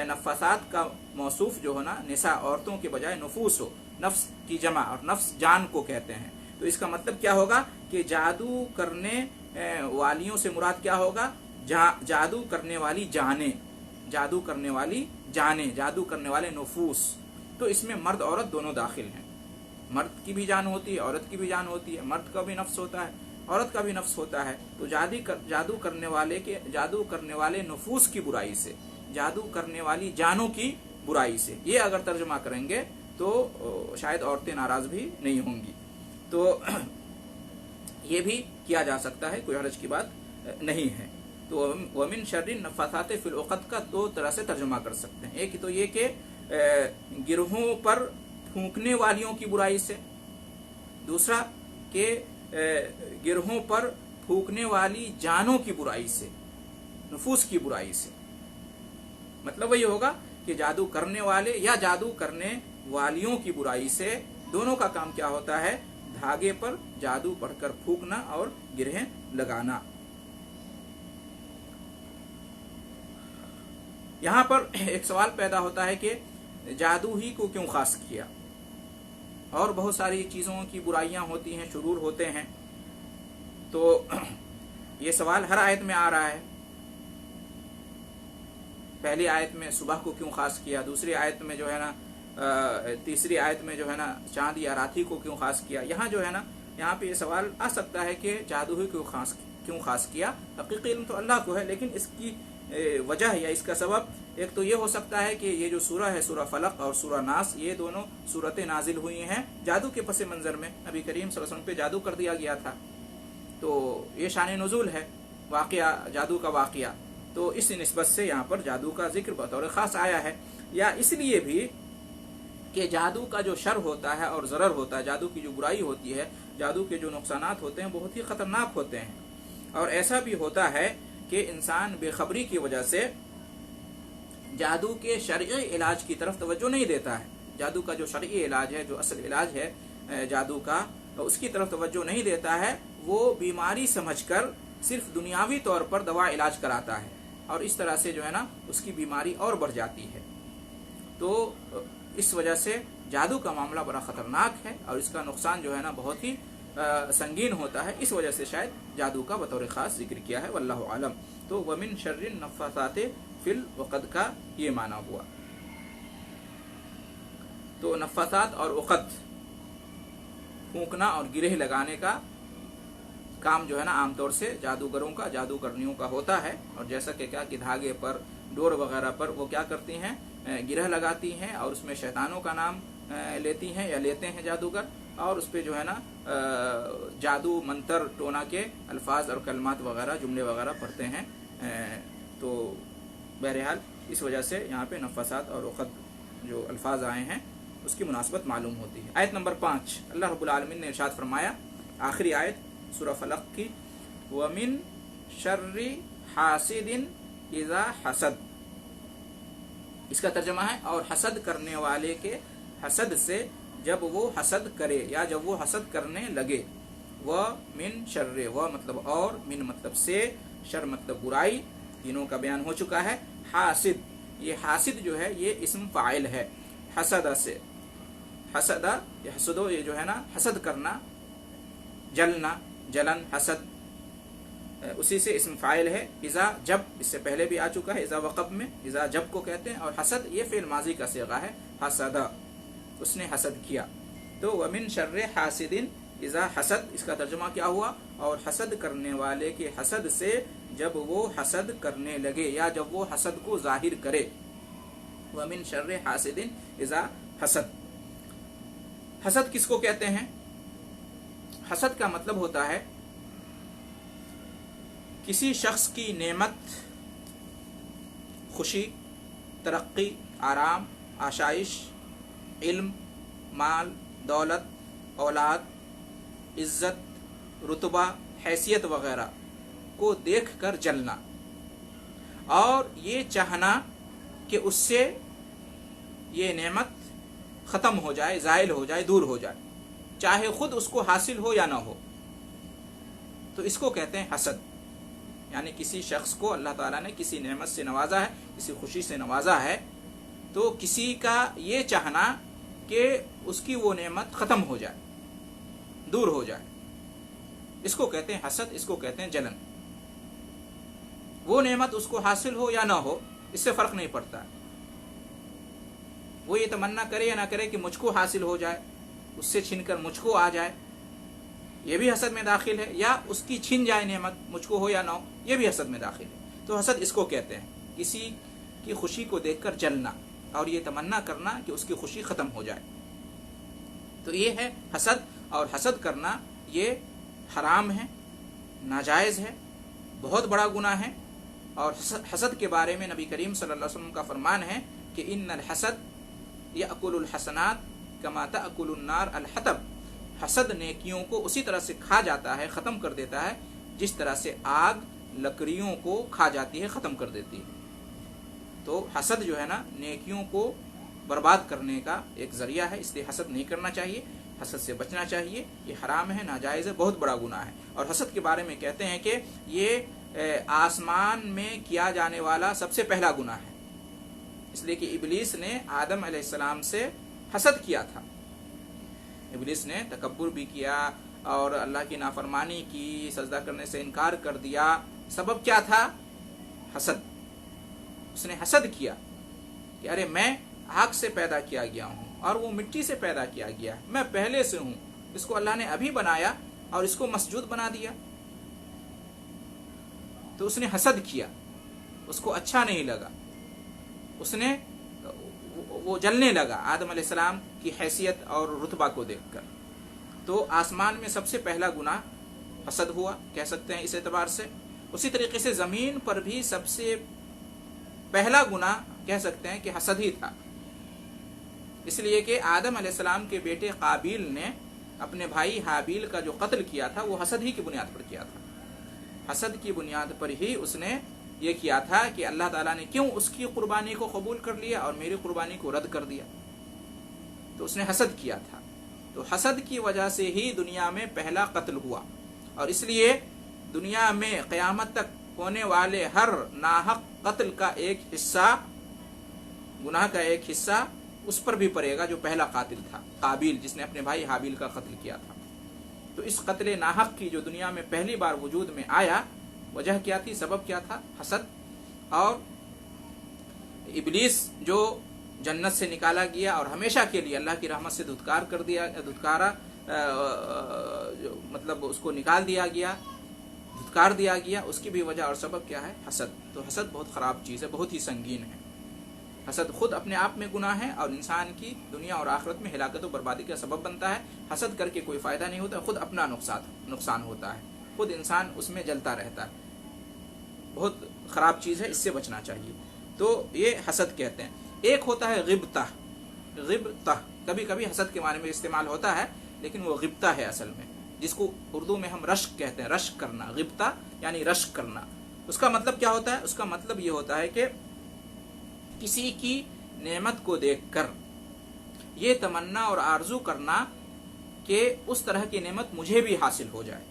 नफ़्फ़ासात का मौसूफ जो है ना निसा, औरतों के बजाय नुफूस हो, नफ्स की जमा, और नफ्स जान को कहते हैं। तो इसका मतलब क्या होगा कि जादू करने वालियों से मुराद क्या होगा? जादू करने वाली जाने, जादू करने वाली जाने, जादू करने वाले नुफूस। तो इसमें मर्द औरत दोनों दाखिल हैं, मर्द की भी जान होती है, औरत की भी जान होती है, मर्द का भी नफ्स होता है, عورت کا بھی نفس ہوتا ہے، تو جادو کرنے والے نفوس کی برائی سے، جادو کرنے والی جانوں کی برائی سے، یہ اگر ترجمہ کریں گے تو شاید عورتیں ناراض بھی نہیں ہوں گی. تو یہ بھی کیا جا سکتا ہے، کوئی حرج کی بات نہیں ہے. تو ومن شر النفاثات فی العقد کا دو طرح سے ترجمہ کر سکتے ہیں. ایک تو یہ کہ گروہوں پر پھونکنے والیوں کی برائی سے، دوسرا کہ گروہوں پر پھونکنے والی جانوں کی برائی سے، نفوس کی برائی سے. مطلب وہی ہوگا کہ جادو کرنے والے یا جادو کرنے والیوں کی برائی سے، دونوں کا کام کیا ہوتا ہے؟ دھاگے پر جادو پڑھ کر پھونکنا اور گرہیں لگانا. یہاں پر ایک سوال پیدا ہوتا ہے کہ جادو ہی کو کیوں خاص کیا؟ اور بہت ساری چیزوں کی برائیاں ہوتی ہیں، شرور ہوتے ہیں. تو یہ سوال ہر آیت میں آ رہا ہے. پہلی آیت میں صبح کو کیوں خاص کیا، دوسری آیت میں جو ہے نا، تیسری آیت میں جو ہے نا چاند یا راتھی کو کیوں خاص کیا. یہاں جو ہے نا، یہاں پہ یہ سوال آ سکتا ہے کہ جادو ہی کیوں خاص کیا. حقیقی علم تو اللہ کو ہے، لیکن اس کی وجہ یا اس کا سبب ایک تو یہ ہو سکتا ہے کہ یہ جو سورہ ہے، سورہ فلق اور سورہ ناس، یہ دونوں سورتیں نازل ہوئی ہیں جادو کے پس منظر میں. نبی کریم صلی اللہ علیہ وسلم پہ جادو کر دیا گیا تھا، تو یہ شان نزول ہے، واقعہ جادو کا واقعہ. تو اس نسبت سے یہاں پر جادو کا ذکر بطور خاص آیا ہے. یا اس لیے بھی کہ جادو کا جو شر ہوتا ہے اور ضرر ہوتا ہے، جادو کی جو برائی ہوتی ہے، جادو کے جو نقصانات ہوتے ہیں بہت ہی خطرناک ہوتے ہیں. اور ایسا بھی ہوتا ہے کہ انسان بے خبری کی وجہ سے جادو کے شرعی علاج کی طرف توجہ نہیں دیتا ہے. جادو کا جو شرعی علاج ہے، جو اصل علاج ہے جادو کا، اس کی طرف توجہ نہیں دیتا ہے. وہ بیماری سمجھ کر صرف دنیاوی طور پر دوا علاج کراتا ہے، اور اس طرح سے جو ہے نا اس کی بیماری اور بڑھ جاتی ہے. تو اس وجہ سے جادو کا معاملہ بڑا خطرناک ہے، اور اس کا نقصان جو ہے نا بہت ہی سنگین ہوتا ہے. اس وجہ سے شاید جادو کا بطور خاص ذکر کیا ہے، واللہ عالم. تو ومن شر النفاثات فی العقد کا یہ معنی ہوا. تو نفاثات اور عقد، پھونکنا اور گرہ لگانے کا کام جو ہے نا عام طور سے جادوگروں کا، جادوگرنیوں کا ہوتا ہے. اور جیسا کہ کیا کہ دھاگے پر، ڈور وغیرہ پر وہ کیا کرتی ہیں؟ گرہ لگاتی ہیں، اور اس میں شیطانوں کا نام لیتی ہیں یا لیتے ہیں جادوگر، اور اس پہ جو ہے نا جادو منتر ٹونا کے الفاظ اور کلمات وغیرہ، جملے وغیرہ پڑھتے ہیں. تو بہرحال اس وجہ سے یہاں پہ نفاثات اور عقد جو الفاظ آئے ہیں اس کی مناسبت معلوم ہوتی ہے. آیت نمبر 5 اللہ رب العالمین نے ارشاد فرمایا، آخری آیت سورہ فلق کی، وَمِن شَرِّ حَاسِدٍ اِذَا حَسَد. اس کا ترجمہ ہے اور حسد کرنے والے کے حسد سے جب وہ حسد کرے یا جب وہ حسد کرنے لگے. وَمِن شَرِّ، وہ مطلب اور، من مطلب سے، شر مطلب برائی، تینوں کا بیان ہو چکا ہے. حاسد، یہ حاسد جو ہے یہ اسم فاعل ہے حسد سے. حسد یحسدو، یہ جو ہے نا حسد کرنا، جلنا، جلن، حسد، اسی سے اسم فاعل ہے. اذا، جب، اس سے پہلے بھی آ چکا ہے اذا وقب میں، اذا جب کو کہتے ہیں. اور حسد یہ فعل ماضی کا صیغہ ہے، حسد، اس نے حسد کیا. تو ومن شر حاسد اذا حسد، اس کا ترجمہ کیا ہوا؟ اور حسد کرنے والے کے حسد سے جب وہ حسد کرنے لگے یا جب وہ حسد کو ظاہر کرے. ومن شر حاسد اذا حسد. حسد کس کو کہتے ہیں؟ حسد کا مطلب ہوتا ہے کسی شخص کی نعمت، خوشی، ترقی، آرام، آشائش، علم، مال، دولت، اولاد، عزت، رتبہ، حیثیت وغیرہ کو دیکھ کر جلنا، اور یہ چاہنا کہ اس سے یہ نعمت ختم ہو جائے، زائل ہو جائے، دور ہو جائے، چاہے خود اس کو حاصل ہو یا نہ ہو. تو اس کو کہتے ہیں حسد. یعنی کسی شخص کو اللہ تعالیٰ نے کسی نعمت سے نوازا ہے، کسی خوشی سے نوازا ہے، تو کسی کا یہ چاہنا کہ اس کی وہ نعمت ختم ہو جائے، دور ہو جائے، اس کو کہتے ہیں حسد، اس کو کہتے ہیں جلن. وہ نعمت اس کو حاصل ہو یا نہ ہو اس سے فرق نہیں پڑتا. وہ یہ تمنا کرے یا نہ کرے کہ مجھ کو حاصل ہو جائے، اس سے چھن کر مجھ کو آ جائے، یہ بھی حسد میں داخل ہے، یا اس کی چھن جائے نعمت، مجھ کو ہو یا نہ ہو، یہ بھی حسد میں داخل ہے۔ تو حسد اس کو کہتے ہیں، کسی کی خوشی کو دیکھ کر جلنا اور یہ تمنا کرنا کہ اس کی خوشی ختم ہو جائے، تو یہ ہے حسد۔ اور حسد کرنا یہ حرام ہے، ناجائز ہے، بہت بڑا گناہ ہے۔ اور حسد کے بارے میں نبی کریم صلی اللہ علیہ وسلم کا فرمان ہے کہ ان الحسد یأکل الحسنات کما تأکل النار الحطب، حسد نیکیوں کو اسی طرح سے کھا جاتا ہے، ختم کر دیتا ہے، جس طرح سے آگ لکڑیوں کو کھا جاتی ہے، ختم کر دیتی ہے۔ تو حسد جو ہے نا نیکیوں کو برباد کرنے کا ایک ذریعہ ہے، اس لیے حسد نہیں کرنا چاہیے، حسد سے بچنا چاہیے، یہ حرام ہے، ناجائز ہے، بہت بڑا گناہ ہے۔ اور حسد کے بارے میں کہتے ہیں کہ یہ آسمان میں کیا جانے والا سب سے پہلا گناہ ہے، اس لیے کہ ابلیس نے آدم علیہ السلام سے حسد کیا تھا، ابلیس نے تکبر بھی کیا اور اللہ کی نافرمانی کی، سجدہ کرنے سے انکار کر دیا۔ سبب کیا تھا؟ حسد۔ اس نے حسد کیا کہ ارے میں آگ سے پیدا کیا گیا ہوں اور وہ مٹی سے پیدا کیا گیا ہے، میں پہلے سے ہوں، اس کو اللہ نے ابھی بنایا اور اس کو مسجود بنا دیا۔ تو اس نے حسد کیا، اس کو اچھا نہیں لگا، اس نے وہ جلنے لگا آدم علیہ السلام کی حیثیت اور رتبہ کو دیکھ کر۔ تو آسمان میں سب سے پہلا گناہ حسد ہوا، کہہ سکتے ہیں اس اعتبار سے۔ اسی طریقے سے زمین پر بھی سب سے پہلا گناہ کہہ سکتے ہیں کہ حسد ہی تھا، اس لیے کہ آدم علیہ السلام کے بیٹے قابیل نے اپنے بھائی حابیل کا جو قتل کیا تھا وہ حسد ہی کی بنیاد پر کیا تھا۔ حسد کی بنیاد پر ہی اس نے یہ کیا تھا کہ اللہ تعالیٰ نے کیوں اس کی قربانی کو قبول کر لیا اور میری قربانی کو رد کر دیا، تو اس نے حسد کیا تھا۔ تو حسد کی وجہ سے ہی دنیا میں پہلا قتل ہوا، اور اس لیے دنیا میں قیامت تک ہونے والے ہر ناحق قتل کا ایک حصہ، گناہ کا ایک حصہ اس پر بھی پڑے گا جو پہلا قاتل تھا، قابیل، جس نے اپنے بھائی حابیل کا قتل کیا تھا۔ تو اس قتل ناحق کی جو دنیا میں پہلی بار وجود میں آیا، وجہ کیا تھی، سبب کیا تھا؟ حسد۔ اور ابلیس جو جنت سے نکالا گیا اور ہمیشہ کے لیے اللہ کی رحمت سے دھتکارا، مطلب اس کو نکال دیا گیا، دھتکار دیا گیا، اس کی بھی وجہ اور سبب کیا ہے؟ حسد۔ تو حسد بہت خراب چیز ہے، بہت ہی سنگین ہے۔ حسد خود اپنے آپ میں گناہ ہے اور انسان کی دنیا اور آخرت میں ہلاکت و بربادی کا سبب بنتا ہے۔ حسد کر کے کوئی فائدہ نہیں ہوتا، خود اپنا نقصان ہوتا ہے، خود انسان اس میں جلتا رہتا ہے، بہت خراب چیز ہے، اس سے بچنا چاہیے۔ تو یہ حسد کہتے ہیں۔ ایک ہوتا ہے غبطہ، غبطہ کبھی کبھی حسد کے معنی میں استعمال ہوتا ہے، لیکن وہ غبطہ ہے اصل میں، جس کو اردو میں ہم رشک کہتے ہیں، رشک کرنا۔ غبطہ یعنی رشک کرنا۔ اس کا مطلب کیا ہوتا ہے؟ اس کا مطلب یہ ہوتا ہے کہ کسی کی نعمت کو دیکھ کر یہ تمنا اور آرزو کرنا کہ اس طرح کی نعمت مجھے بھی حاصل ہو جائے،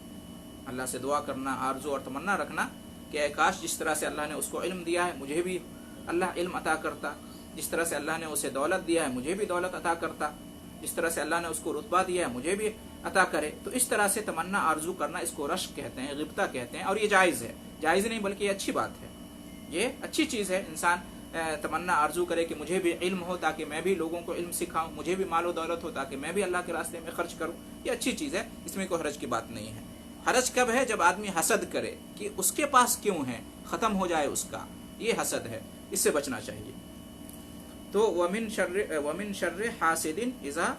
اللہ سے دعا کرنا، آرزو اور تمنا رکھنا کہ اے کاش جس طرح سے اللہ نے اس کو علم دیا ہے مجھے بھی اللہ علم عطا کرتا، جس طرح سے اللہ نے اسے دولت دیا ہے مجھے بھی دولت عطا کرتا، جس طرح سے اللہ نے اس کو رتبہ دیا ہے مجھے بھی عطا کرے۔ تو اس طرح سے تمنا آرزو کرنا، اس کو رشک کہتے ہیں، غبطہ کہتے ہیں، اور یہ جائز ہے، جائز نہیں بلکہ یہ اچھی بات ہے، یہ اچھی چیز ہے۔ انسان تمنا آرزو کرے کہ مجھے بھی علم ہو تاکہ میں بھی لوگوں کو علم سکھاؤں، مجھے بھی مال و دولت ہو تاکہ میں بھی اللہ کے راستے میں خرچ کروں، یہ اچھی چیز ہے، اس میں کوئی حرج کی بات نہیں ہے۔ حرج کب ہے؟ جب آدمی حسد کرے کہ اس کے پاس کیوں ہے، ختم ہو جائے اس کا، یہ حسد ہے، اس سے بچنا چاہیے۔ تو وَمِن شَرِّ حَاسِدٍ اِذَا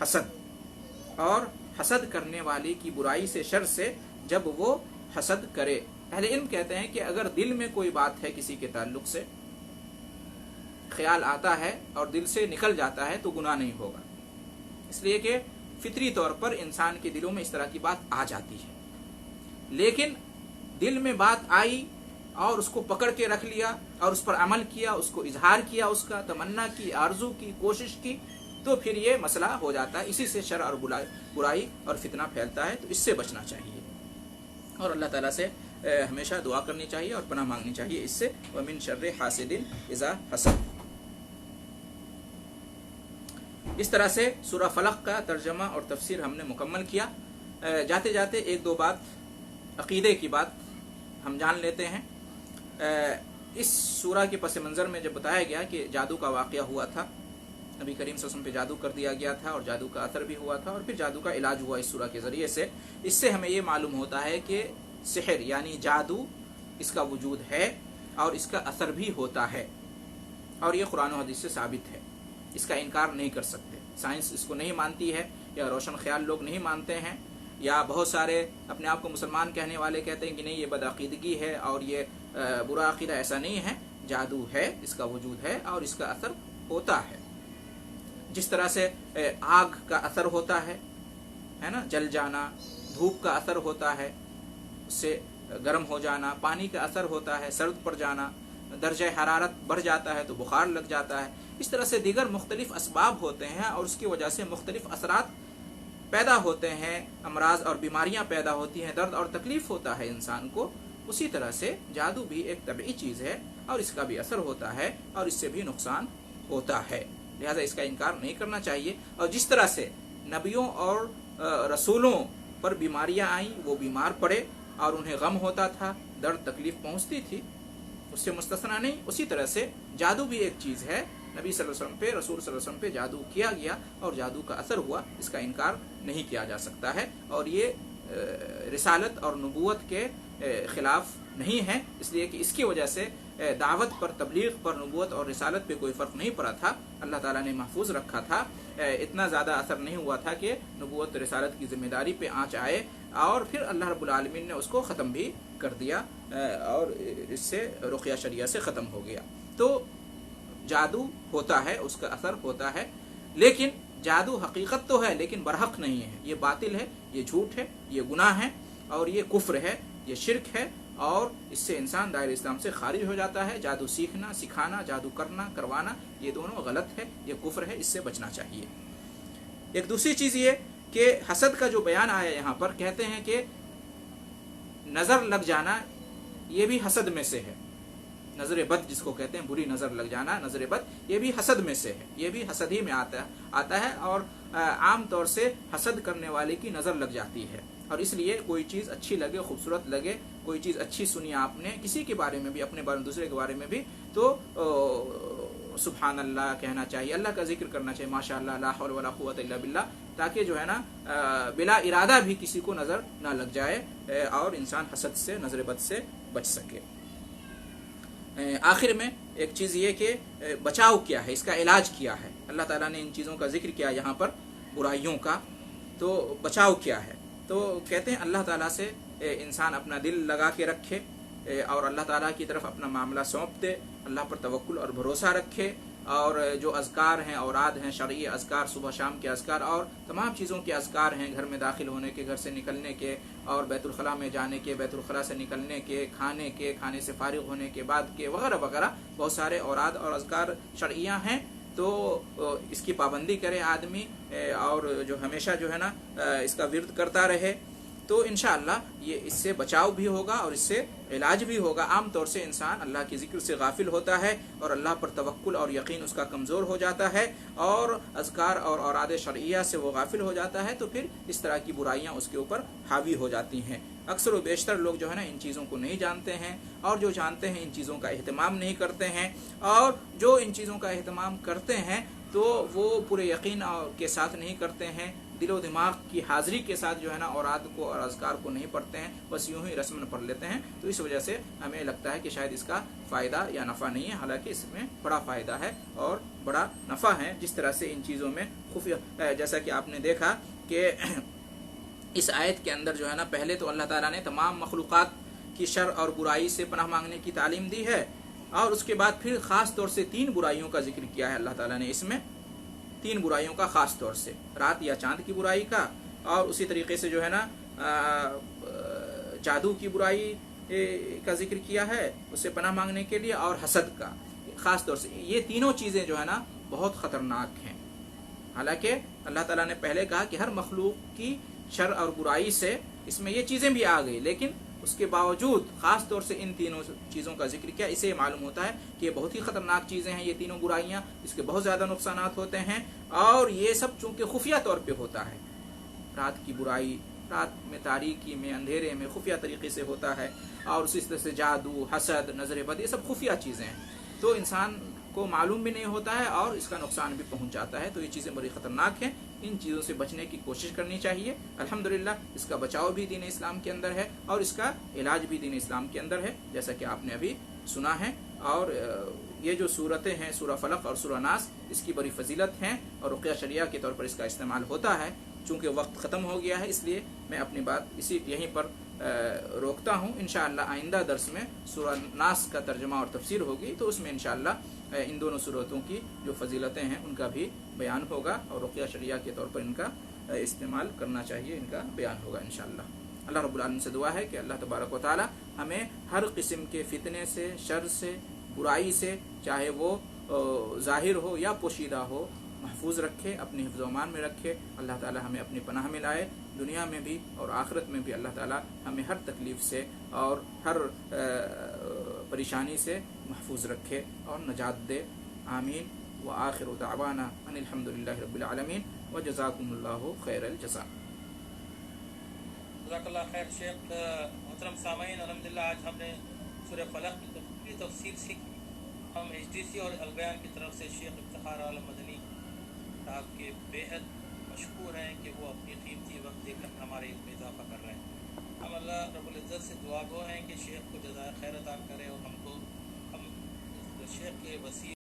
حسد، اور حسد کرنے والے کی برائی سے، شر سے، جب وہ حسد کرے۔ اہل علم کہتے ہیں کہ اگر دل میں کوئی بات ہے کسی کے تعلق سے، خیال آتا ہے اور دل سے نکل جاتا ہے تو گناہ نہیں ہوگا، اس لیے کہ فطری طور پر انسان کے دلوں میں اس طرح کی بات آ جاتی ہے۔ لیکن دل میں بات آئی اور اس کو پکڑ کے رکھ لیا اور اس پر عمل کیا، اس کو اظہار کیا، اس کا تمنا کی، آرزو کی، کوشش کی، تو پھر یہ مسئلہ ہو جاتا ہے، اسی سے شر اور برائی اور فتنہ پھیلتا ہے۔ تو اس سے بچنا چاہیے اور اللہ تعالیٰ سے ہمیشہ دعا کرنی چاہیے اور پناہ مانگنی چاہیے اس سے۔ وَمِن شَرِّ حَاسِدٍ اِذَا حَسَدَ۔ اس طرح سے سورہ فلق کا ترجمہ اور تفسیر ہم نے مکمل کیا۔ جاتے جاتے ایک دو بات، عقیدے کی بات ہم جان لیتے ہیں۔ اس سورہ کے پس منظر میں جب بتایا گیا کہ جادو کا واقعہ ہوا تھا نبی کریم صلی اللہ علیہ وسلم پہ جادو کر دیا گیا تھا اور جادو کا اثر بھی ہوا تھا اور پھر جادو کا علاج ہوا اس سورہ کے ذریعے سے. اس سے ہمیں یہ معلوم ہوتا ہے کہ سحر یعنی جادو اس کا وجود ہے اور اس کا اثر بھی ہوتا ہے اور یہ قرآن و حدیث سے ثابت ہے. اس کا انکار نہیں کر سکتے. سائنس اس کو نہیں مانتی ہے یا روشن خیال لوگ نہیں مانتے ہیں یا بہت سارے اپنے آپ کو مسلمان کہنے والے کہتے ہیں کہ نہیں یہ بدعقیدگی ہے اور یہ برا عقیدہ. ایسا نہیں ہے. جادو ہے, اس کا وجود ہے اور اس کا اثر ہوتا ہے. جس طرح سے آگ کا اثر ہوتا ہے نا, جل جانا, دھوپ کا اثر ہوتا ہے, اس سے گرم ہو جانا, پانی کا اثر ہوتا ہے, سرد پڑ جانا, درجہ حرارت بڑھ جاتا ہے تو بخار لگ جاتا ہے. اس طرح سے دیگر مختلف اسباب ہوتے ہیں اور اس کی وجہ سے مختلف اثرات پیدا ہوتے ہیں, امراض اور بیماریاں پیدا ہوتی ہیں, درد اور تکلیف ہوتا ہے انسان کو. اسی طرح سے جادو بھی ایک طبعی چیز ہے اور اس کا بھی اثر ہوتا ہے اور اس سے بھی نقصان ہوتا ہے. لہذا اس کا انکار نہیں کرنا چاہیے. اور جس طرح سے نبیوں اور رسولوں پر بیماریاں آئیں, وہ بیمار پڑے اور انہیں غم ہوتا تھا, درد تکلیف پہنچتی تھی, اس سے مستثنا نہیں. اسی طرح سے جادو بھی ایک چیز ہے. نبی صلی اللہ علیہ وسلم پہ, رسول صلی اللہ علیہ وسلم پہ جادو کیا گیا اور جادو کا اثر ہوا, اس کا انکار نہیں کیا جا سکتا ہے. اور یہ رسالت اور نبوت کے خلاف نہیں ہے, اس لیے کہ اس کی وجہ سے دعوت پر, تبلیغ پر, نبوت اور رسالت پہ کوئی فرق نہیں پڑا تھا. اللہ تعالیٰ نے محفوظ رکھا تھا. اتنا زیادہ اثر نہیں ہوا تھا کہ نبوت رسالت کی ذمہ داری پہ آنچ آئے اور پھر اللہ رب العالمین نے اس کو ختم بھی کر دیا اور اس سے رقیہ شریعہ سے ختم ہو گیا. تو جادو ہوتا ہے, اس کا اثر ہوتا ہے, لیکن جادو حقیقت تو ہے لیکن برحق نہیں ہے. یہ باطل ہے, یہ جھوٹ ہے, یہ گناہ ہے اور یہ کفر ہے, یہ شرک ہے اور اس سے انسان دائرہ اسلام سے خارج ہو جاتا ہے. جادو سیکھنا, سکھانا, جادو کرنا, کروانا, یہ دونوں غلط ہے, یہ کفر ہے, اس سے بچنا چاہیے. ایک دوسری چیز یہ کہ حسد کا جو بیان آیا یہاں پر, کہتے ہیں کہ نظر لگ جانا یہ بھی حسد میں سے ہے. نظر بد جس کو کہتے ہیں, بری نظر لگ جانا, نظر بد, یہ بھی حسد میں سے ہے. یہ بھی حسد ہی میں آتا ہے اور عام طور سے حسد کرنے والے کی نظر لگ جاتی ہے. اور اس لیے کوئی چیز اچھی لگے, خوبصورت لگے, کوئی چیز اچھی سنی آپ نے کسی کے بارے میں بھی, اپنے بارے میں, دوسرے کے بارے میں بھی, تو سبحان اللہ کہنا چاہیے, اللہ کا ذکر کرنا چاہیے, ماشاء اللہ, لا حول ولا قوت الا باللہ, تاکہ جو ہے نا بلا ارادہ بھی کسی کو نظر نہ لگ جائے اور انسان حسد سے, نظر بد سے بچ سکے. آخر میں ایک چیز یہ کہ بچاؤ کیا ہے, اس کا علاج کیا ہے. اللہ تعالیٰ نے ان چیزوں کا ذکر کیا یہاں پر, برائیوں کا, تو بچاؤ کیا ہے. تو کہتے ہیں اللہ تعالیٰ سے انسان اپنا دل لگا کے رکھے اور اللہ تعالیٰ کی طرف اپنا معاملہ سونپ دے, اللہ پر توکل اور بھروسہ رکھے, اور جو اذکار ہیں, اوراد ہیں, شرعی اذکار, صبح شام کے اذکار اور تمام چیزوں کے اذکار ہیں, گھر میں داخل ہونے کے, گھر سے نکلنے کے اور بیت الخلاء میں جانے کے, بیت الخلاء سے نکلنے کے, کھانے کے, کھانے سے فارغ ہونے کے بعد کے, وغیرہ وغیرہ, بہت سارے اوراد اور اذکار شرعیہ ہیں. تو اس کی پابندی کرے آدمی اور جو ہمیشہ جو ہے نا اس کا ورد کرتا رہے, تو انشاءاللہ یہ اس سے بچاؤ بھی ہوگا اور اس سے علاج بھی ہوگا. عام طور سے انسان اللہ کے ذکر سے غافل ہوتا ہے اور اللہ پر توکل اور یقین اس کا کمزور ہو جاتا ہے اور اذکار اور اوراد شرعیہ سے وہ غافل ہو جاتا ہے, تو پھر اس طرح کی برائیاں اس کے اوپر حاوی ہو جاتی ہیں. اکثر و بیشتر لوگ جو ہے نا ان چیزوں کو نہیں جانتے ہیں اور جو جانتے ہیں ان چیزوں کا اہتمام نہیں کرتے ہیں, اور جو ان چیزوں کا اہتمام کرتے ہیں تو وہ پورے یقین کے ساتھ نہیں کرتے ہیں, دل و دماغ کی حاضری کے ساتھ جو ہے نا اوراد کو اور اذکار کو نہیں پڑھتے ہیں, بس یوں ہی رسمن پڑھ لیتے ہیں. تو اس وجہ سے ہمیں لگتا ہے کہ شاید اس کا فائدہ یا نفع نہیں ہے, حالانکہ اس میں بڑا فائدہ ہے اور بڑا نفع ہے. جس طرح سے ان چیزوں میں خفیہ, جیسا کہ آپ نے دیکھا کہ اس آیت کے اندر جو ہے نا پہلے تو اللہ تعالیٰ نے تمام مخلوقات کی شر اور برائی سے پناہ مانگنے کی تعلیم دی ہے, اور اس کے بعد پھر خاص طور سے 3 برائیوں کا ذکر کیا ہے اللہ تعالیٰ نے. اس میں 3 برائیوں کا خاص طور سے, رات یا چاند کی برائی کا, اور اسی طریقے سے جو ہے نا جادو کی برائی کا ذکر کیا ہے اس سے پناہ مانگنے کے لیے, اور حسد کا خاص طور سے. یہ تینوں چیزیں جو ہے نا بہت خطرناک ہیں. حالانکہ اللہ تعالیٰ نے پہلے کہا کہ ہر مخلوق کی شر اور برائی سے اس میں یہ چیزیں بھی آ گئی, لیکن اس کے باوجود خاص طور سے ان تینوں چیزوں کا ذکر کیا. اسے معلوم ہوتا ہے کہ یہ بہت ہی خطرناک چیزیں ہیں, یہ تینوں برائیاں, اس کے بہت زیادہ نقصانات ہوتے ہیں, اور یہ سب چونکہ خفیہ طور پہ ہوتا ہے. رات کی برائی رات میں, تاریکی میں, اندھیرے میں خفیہ طریقے سے ہوتا ہے, اور اسی طرح سے جادو, حسد, نظر بد, یہ سب خفیہ چیزیں ہیں. تو انسان کو मालूम भी नहीं होता है और इसका नुकसान भी पहुंच जाता है। तो ये चीज़ें बड़ी ख़तरनाक हैं, इन चीज़ों से बचने की कोशिश करनी चाहिए। अल्हम्दुलिल्लाह इसका बचाव भी दीन इस्लाम के अंदर है और इसका इलाज भी दीन इस्लाम के अंदर है, जैसा कि आपने अभी सुना है। और ये जो सूरतें हैं, सूरह फलक और सूरह नास, इसकी बड़ी फजीलत हैं और रुक़या शरिया के तौर पर इसका इस्तेमाल होता है। चूँकि वक्त ख़त्म हो गया है, इसलिए मैं अपनी बात यहीं पर रोकता हूँ। इंशाअल्लाह आइंदा दर्स में सूरह नास का तर्जुमा और तफसीर होगी, तो उसमें इंशाअल्लाह इन दोनों सूरतों की जो फजीलतें हैं उनका भी बयान होगा और रुक़या शरिया के तौर पर इनका इस्तेमाल करना चाहिए, इनका बयान होगा इंशाअल्लाह। अल्लाह रब्बुल आलमीन से दुआ है कि अल्लाह तबारक व तआला हमें हर किस्म के फितने से, शर से, बुराई से, चाहे वो ज़ाहिर हो या पोशीदा हो, महफूज रखे, अपने हिफ्ज़ व अमान में रखे। अल्लाह ताला हमें अपनी पनाह में लाए, दुनिया में भी और आखिरत में भी अल्लाह ताला हमें हर तकलीफ़ से और हर परेशानी से महफूज रखे और नजात दे। आमीन। व आखिरु दावाना अनिल हम्दुलिल्लाहि रब्बिल आलमीन व जज़ाकुमुल्लाहु खैरल जज़ा। जज़ाकल्लाह खैर शेख। मोहतरम सामीन, अल्हम्दुलिल्लाह आज हमने सूरह फलक की तफसीर सीखी। हम HDC और अलबयान की तरफ से शेख इफ्तिखार आलम मदनी साहब के बेहद मशकूर हैं कि वो अपनी कीमती वक्त देकर हमारे इसमें इजाफ़ा कर रहे हैं। हम अल्लाह रब्बुल इज़्ज़त से दुआ गो हैं कि शेख को जज़ाए खैर अता करे और हमको हम शेख के वसी